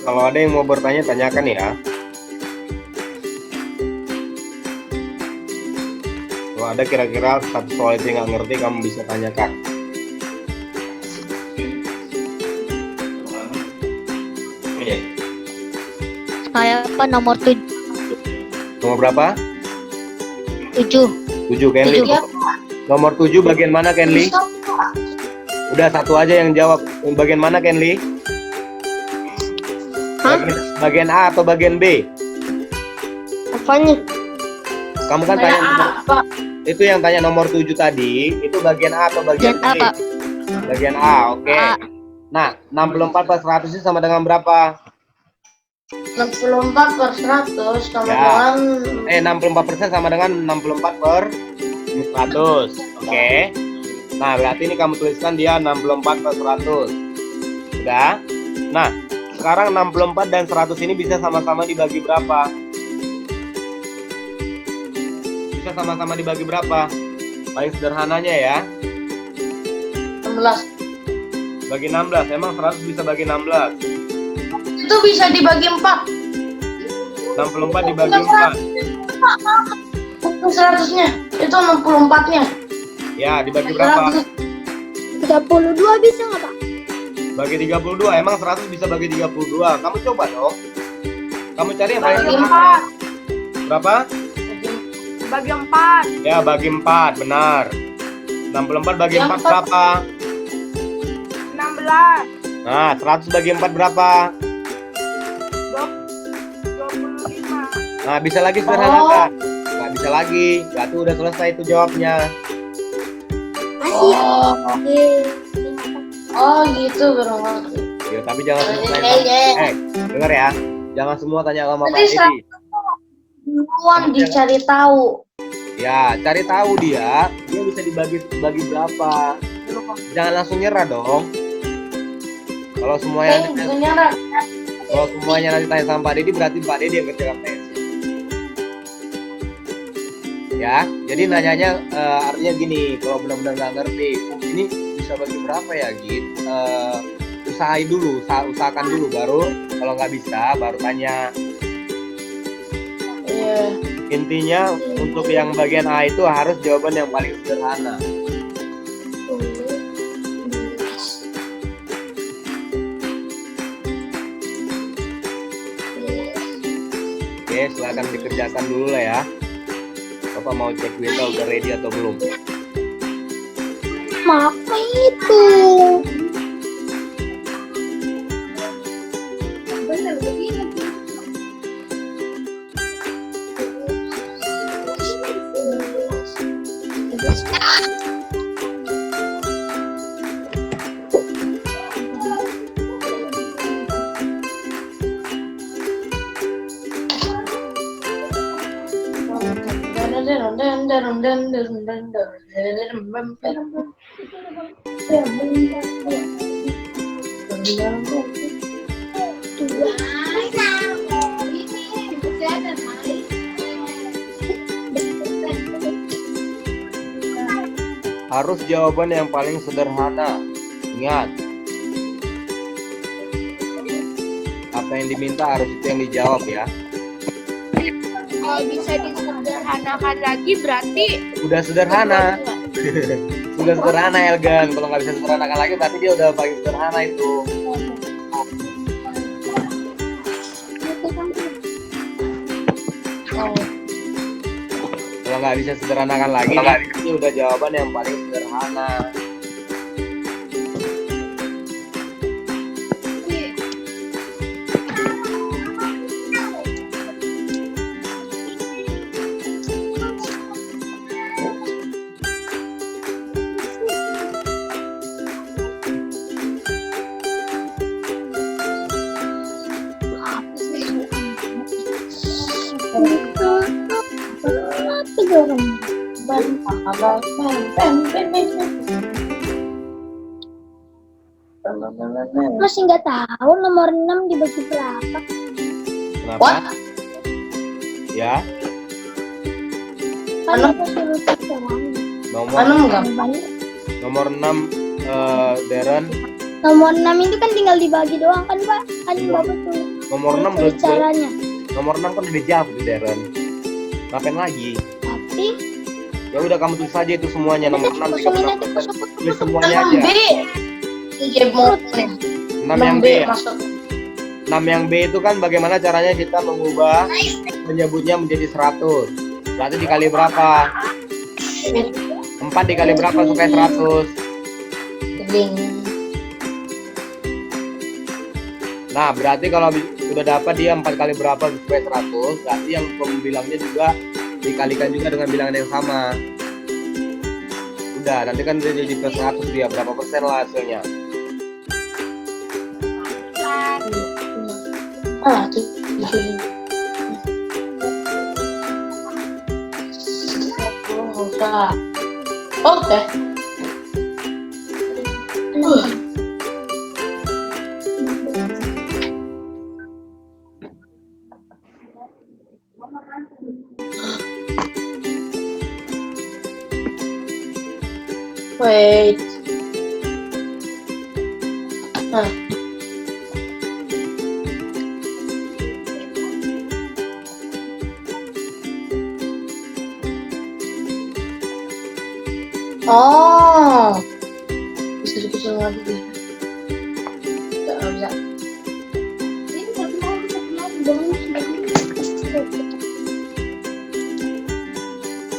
Kalau ada yang mau bertanya, tanyakan ya. Kalau ada kira-kira satu soal itu nggak ngerti, kamu bisa tanyakan. Saya apa nomor 7? Nomor berapa? 7. 7, Kenli. Nomor 7 bagian mana, Kenli? Udah satu aja yang jawab. Bagian mana, Kenli? Bagian A atau bagian B? Apanya? Kamu kan tanya itu yang tanya nomor 7 tadi, itu bagian A atau bagian B? A, Kak. Bagian A, oke. A. Nah, 64 per 100 itu sama dengan berapa? 64 per 100 sama Ya. dengan 64% sama dengan 64 per 100. Oke. Nah, berarti ini kamu tuliskan dia 64 per 100. Udah? Nah, sekarang 64 dan 100 ini bisa sama-sama dibagi berapa? Bisa sama-sama dibagi berapa? Paling sederhananya ya. 16. Bagi 16. Emang 100 bisa bagi 16? Itu bisa dibagi 4. 64 dibagi 4. Bukan 100-nya, itu 64-nya. Ya, dibagi berapa? 32 bisa nggak, Pak? Bagi 32. Emang 100 bisa bagi 32? Kamu coba dong. Kamu cari yang paling Bagi sederhana. 4. Berapa? Bagi 4. Ya, bagi 4, benar. 64 bagi 4 berapa? 16. Nah, 100 bagi 4 berapa? 25. Nah, bisa lagi sederhanakan. Nggak bisa lagi. Berarti udah selesai itu jawabnya. Masih. Oh gitu berarti. Ya, tapi jangan semua tanya. Dengar ya. Jangan semua tanya sama Pak Nanti Didi. Duluan dicari tahu. Ya, cari tahu dia bisa dibagi berapa. Jangan langsung nyerah dong. Kalau semuanya nanti tanya sama Pak Didi, berarti Pak Didi yang kerjakan tes. Ya, jadi nanyanya artinya gini, kalau benar-benar nggak ngerti, ini bisa bagi berapa ya, gitu. Usahakan dulu, baru kalau nggak bisa, baru tanya. Iya. Intinya untuk yang bagian A itu harus jawaban yang paling sederhana. Oke, silakan dikerjakan dulu lah ya. Bapak mau cek Wita udah ready atau belum? Maka itu. Benar begini. Harus jawaban yang paling sederhana. Ingat, apa yang diminta harus itu yang dijawab ya. Kalau bisa disederhanakan lagi berarti Udah sederhana. Sudah sederhana Elgan. Kalau nggak bisa sederhanakan lagi berarti dia udah paling sederhana itu. Kalau nggak bisa sederhanakan lagi, ini udah jawaban yang paling sederhana. masih nggak tahu nomor 6 dibagi berapa. Kenapa? What? Ya, Kan aku suruh cek caranya. nomor 6 Darren. Nomor 6 itu kan tinggal dibagi doang kan Pak? Kan Iya. Bapak tuh Nomor 6 tulis caranya. Nomor 6 kan udah dijawab tuh Darren. Ngapain lagi? Tapi Ya udah kamu tulis saja itu semuanya nomor 6 kosongin aja 36%. kosong. Tulis semuanya 6 aja. B. Iya mau 6 yang B ya. masuk. 6 yang B itu kan bagaimana caranya kita mengubah menyebutnya menjadi 100. Berarti dikali berapa? 4 dikali berapa supaya 100? Geling. Nah, berarti kalau sudah dapat dia 4 kali berapa supaya 100, berarti yang pembilangnya juga dikalikan juga dengan bilangan yang sama. Udah, nanti kan dia jadi plus 100 dia, berapa persen lah hasilnya. Oke. Wait. Oh, bisa dikecil lagi. Nggak bisa.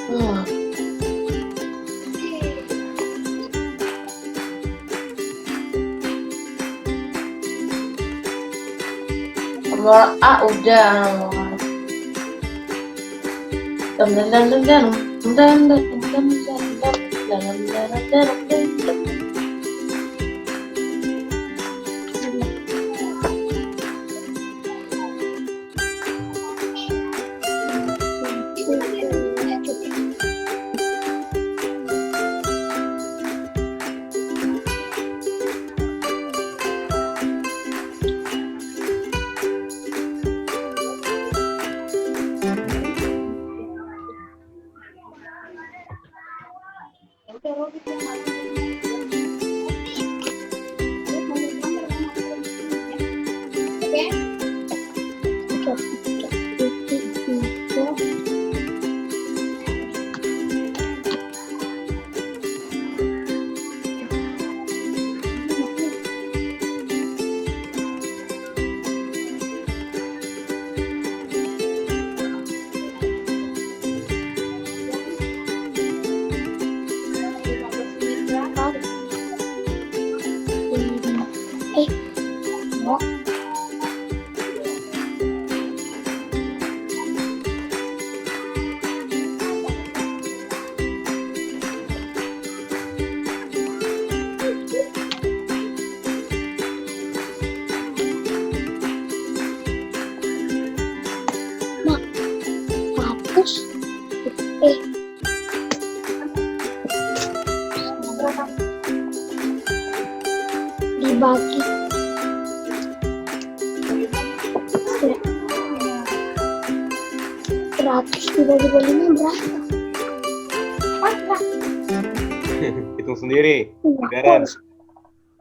Hmm. Nomor A udah. Dibagi. Seratus dibagi 5 berapa? Hitung sendiri. Deren.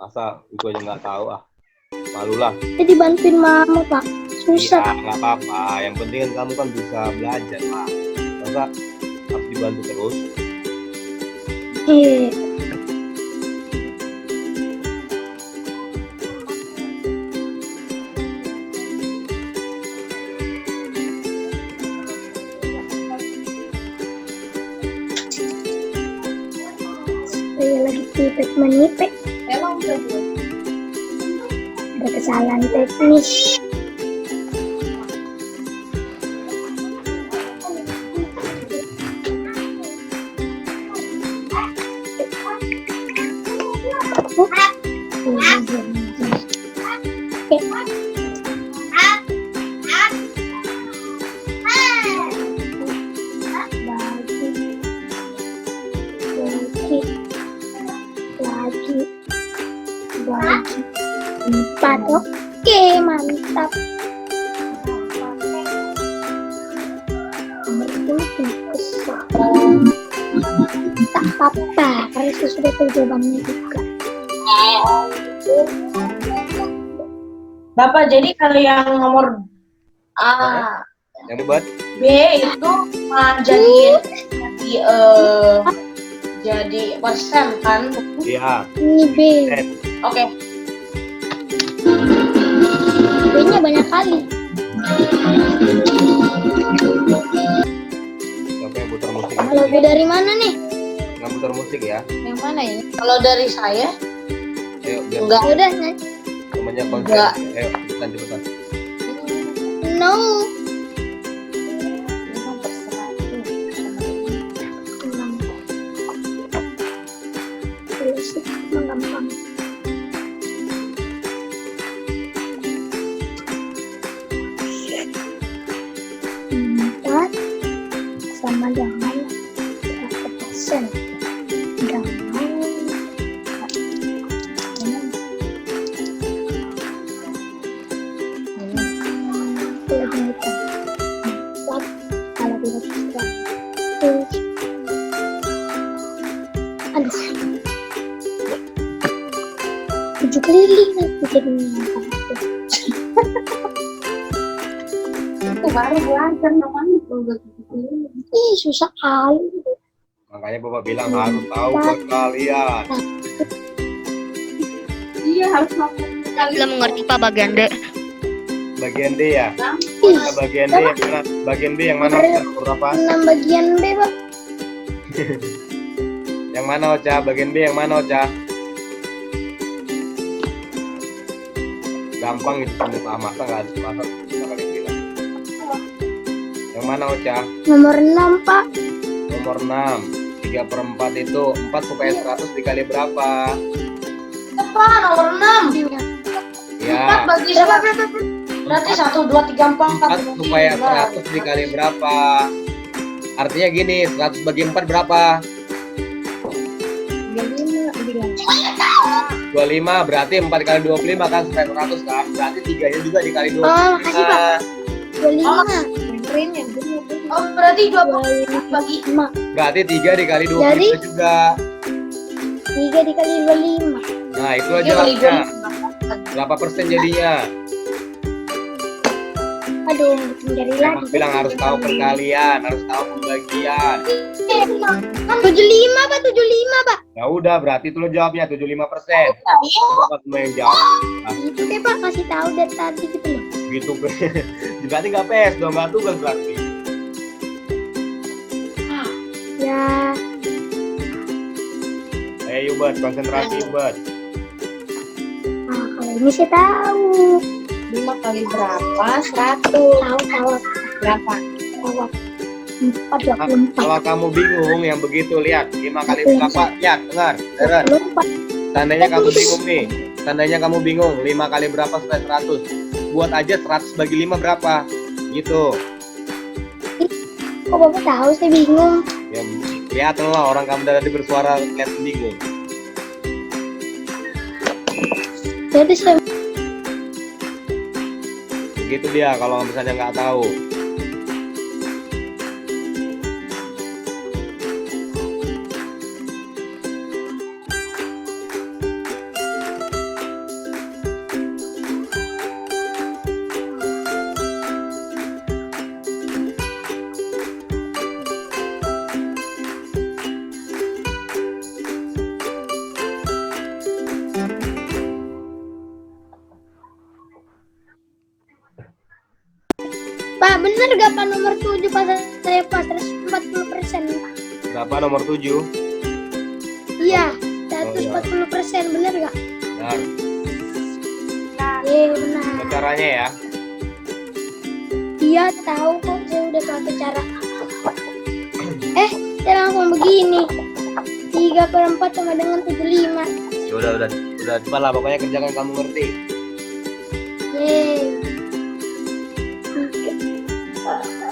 Masa itu aja nggak tahu ah. Malulah. Jadi bantuin mama Pak. Susah. Iya, nggak apa-apa. Yang penting kan kamu kan bisa belajar lah. Masa harus dibantu terus? Iya. Saya lagi tipek menipek. Emang udah buat. Ada kesalahan teknis. Bagi 4. Oke, mantap. Nomor 7 tak apa-apa karena saya sudah tahu jawabannya juga. Bapak, jadi kalau yang nomor A, Yang dibuat? B itu jadi persen kan? Iya. Ini B. Oke. B-nya banyak kali. Siapa yang putar musik? Kalau B dari mana nih? Yang putar musik ya. Yang mana ini? Kalau dari saya, Ayo, biar enggak. Udah, semuanya konsen. Enggak. Ayo, cepetan. no. Gampang. Empat sama dengan 100%. Aduh, 7 keliling nanti jadinya. Itu baru belajar namanya udah Ih, susah kali. Makanya Bapak bilang harus tahu perkalian. Iya, harus lakukan. Belum mengerti Pak bagian D. Bagian D ya. Ih, Bagian D yang mana? Bagian B yang mana? Berapa? 6 bagian B, Pak. Yang mana Ocha? Bagian B yang mana Ocha? Gampang itu semua masa nggak ada masa kalian bilang. Yang mana Ocha? Nomor 6, Pak. Nomor 6. 3/4 itu 4 supaya 100 dikali berapa? Apa? Nomor 6. Ya. 4 bagi 100. Berarti 1, 2, 3, 4, 4 supaya 100 dikali berapa? Artinya gini, 100 bagi 4 berapa? 25, berarti 4 kali 25 kan supaya 100 kan? Berarti 3-nya juga dikali 25. Oh, makasih, Pak. 25. Oh, berarti 20 bagi 5. Berarti 3 dikali 25 Jadi? juga. 3 dikali 25. Nah, itu aja 3 kali lah. 25. Berapa persen jadinya? Aduh, mencari Mas lagi. bilang harus tahu perkalian, harus tahu pembagian. 75, Pak. 75, Pak. Ya udah, berarti itu lo jawabnya 75%. Bapak semua yang jawab. Nah, Itu deh, Pak. Kasih tahu dari tadi gitu loh. gitu. Berarti nggak PS dong, nggak tugas berarti. Ya, Yubert, konsentrasi Yubert. nah kalau ini sih tahu. 5 kali berapa? 100. Tahu. Berapa? Tahu. 4, 24. Kalau kamu bingung yang begitu, lihat 5 kali berapa? Lihat, dengar, Deren. 24. Tandanya kamu bingung nih. Tandanya kamu bingung, 5 kali berapa supaya 100? Buat aja 100 bagi 5 berapa? Gitu. Kok Bapak tahu saya bingung? Ya, kelihatan lah orang kamu tadi bersuara kelihatan bingung. Jadi saya Begitu dia kalau misalnya nggak tahu. Pak, bener gak Pak nomor 7 pas saya pas 140%? Berapa nomor 7? Iya, 140%, bener gak? Benar. Iya, benar. Caranya ya. Iya, tahu kok, saya udah tahu cara. Saya langsung begini. 3/4 sama dengan 75. Ya udah cepat lah, pokoknya kerjakan kamu ngerti. Yeay. 8.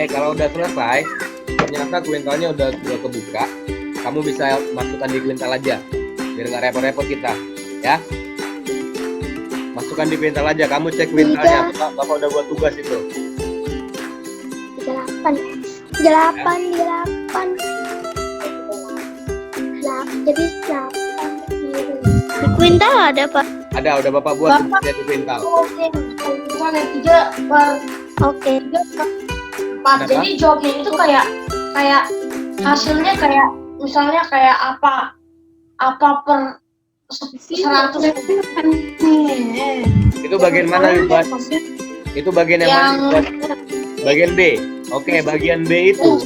Kalau udah selesai, ternyata kuintalnya udah kebuka, kamu bisa masukkan di kuintal aja, biar nggak repot-repot kita, ya. Masukkan di kuintal aja, kamu cek kuintalnya. Bapak udah buat tugas itu. 38. Jadi 8. Di kuintal ada, Pak. Ada, udah Bapak buat di kuintal. Misalnya 3 per Oke. 4. Jadi jawabnya itu kayak hasilnya kayak misalnya kayak apa per 100. Itu bagian mana, Yubat? Itu bagian yang mana, Yubat? Bagian B. Oke, bagian B itu.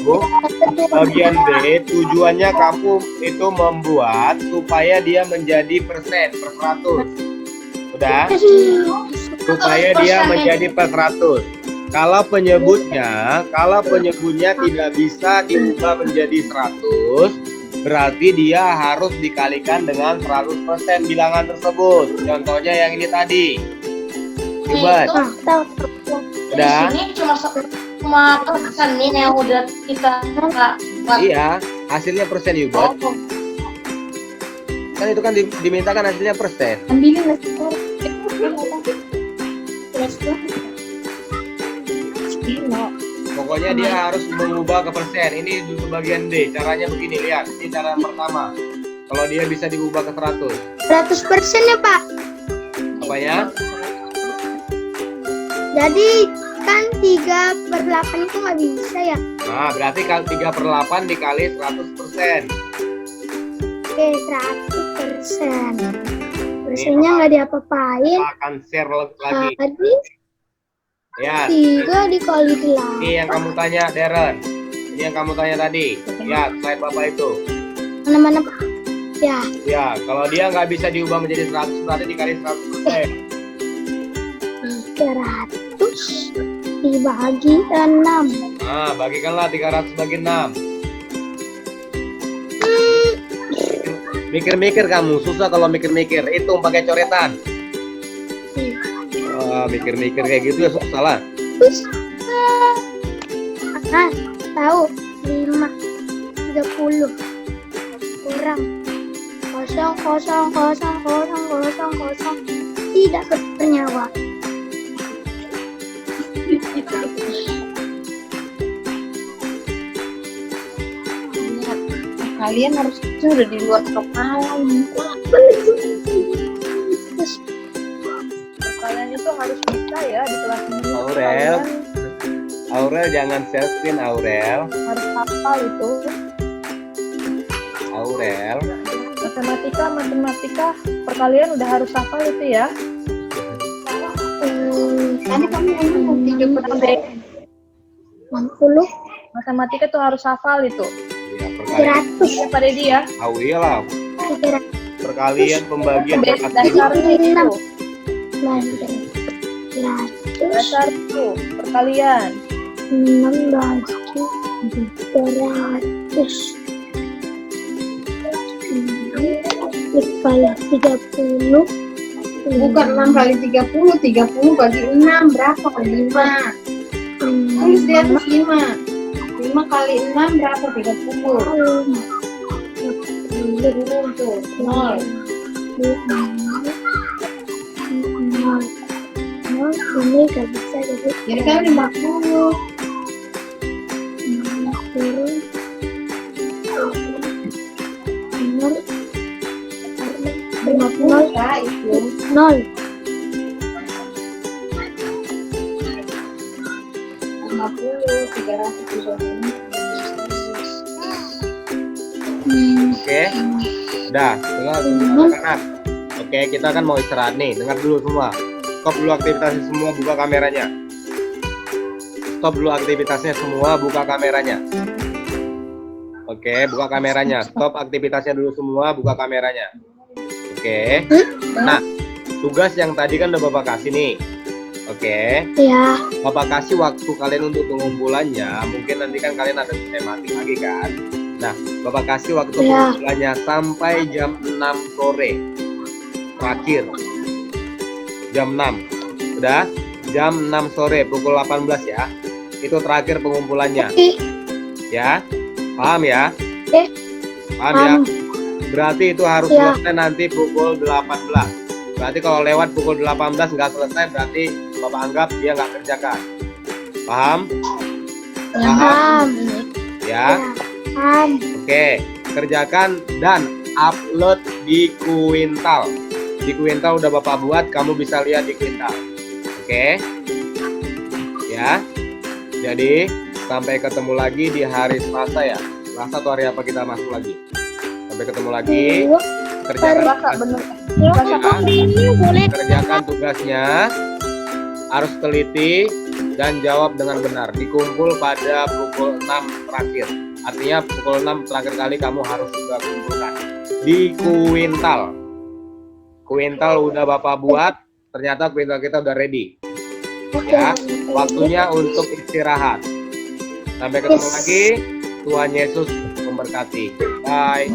Bagian B tujuannya kamu itu membuat supaya dia menjadi persen per 100. Udah? Supaya dia menjadi per 100. Kalau penyebutnya tidak bisa diubah menjadi 100, berarti dia harus dikalikan dengan 100% bilangan tersebut. Contohnya yang ini tadi. Yubat. Udah? Di sini cuma persen ini yang udah kita Iya, hasilnya persen Yubat. Kan itu kan dimintakan hasilnya persen. Ambilin Pokoknya dia harus mengubah ke persen. Ini di bagian D. Caranya begini, lihat. Ini cara pertama. Kalau dia bisa diubah ke 100. 100% ya Pak. Apanya? Jadi kan 3/8 itu nggak bisa ya? Nah, berarti kalau 3/8 dikali 100%. Oke, 100%. Persennya nggak diapa-apain. Akan share lagi. Jadi Ya. 3 dikali 8. Ini yang kamu tanya, Darren. Ini yang kamu tanya tadi. Ya, slide Bapak itu. Mana-mana Pak? Ya. Ya, kalau dia nggak bisa diubah menjadi 100, berarti dikali 100%. 300 dibagi 6. Nah, bagikanlah 300 bagi 6. Mikir-mikir kamu, susah kalau mikir-mikir. Hitung pakai coretan. Wah, mikir-mikir kayak gitu ya susah lah. Tahu 5 30 kurang 0,00000 tidak bernyawa. kalian harus itu udah di luar kepala ini. Kalian itu harus bisa ya di kelas ini. Aurel jangan selfie, Aurel. Harus hafal itu. Aurel. Matematika perkalian udah harus hafal itu ya. Tadi kamu ngomong 60 Matematika tuh harus hafal itu. Ya, 100 Pada dia. Oh iyalah. 300 Perkalian pembagian Dasarnya itu. Dasar itu perkalian. 6 bagi 300 dikali 30. Bukan 6 kali 30 bagi 6 berapa? 5. Tulis di atas 5. 5 kali 6 berapa? 30. Tuh, 0. Ini gak bisa jadi. Jadi kan 50. 50 Kak, itu. 0. 50, 300. Oke. Udah, dengar anak-anak. Oke, kita kan mau istirahat nih. Dengar dulu semua. Stop dulu aktivitasnya semua, buka kameranya. Stop dulu aktivitasnya semua, buka kameranya. Oke, buka kameranya. Stop aktivitasnya dulu semua, buka kameranya. Oke. Nah, tugas yang tadi kan udah Bapak kasih nih. Oke. Ya. Bapak kasih waktu kalian untuk pengumpulannya. Mungkin nanti kan kalian ada tematik lagi kan. Nah, Bapak kasih waktu pengumpulannya sampai jam 6 sore. Terakhir. Jam 6. Udah? Jam 6 sore pukul 18 ya. Itu terakhir pengumpulannya. Ya. Paham ya? Paham ya? Berarti itu harus selesai nanti pukul 18. Berarti kalau lewat pukul 18 nggak selesai, berarti Bapak anggap dia nggak kerjakan. Paham? Paham? Ya? Paham. Oke, kerjakan dan upload di Kuintal. Di Kuintal udah Bapak buat, kamu bisa lihat di Kuintal. Oke? Ya? Jadi, sampai ketemu lagi di hari Selasa ya. Selasa atau hari apa kita masuk lagi? Sampai ketemu lagi. Kerjakan kerjakan tugasnya, harus teliti dan jawab dengan benar. Dikumpul pada pukul 6 terakhir. Artinya pukul 6 terakhir kali kamu harus sudah kumpulkan di Kuintal. Kuintal udah Bapak buat, ternyata Kuintal kita udah ready. Ya, waktunya untuk istirahat. Sampai ketemu lagi. Tuhan Yesus memberkati. Bye.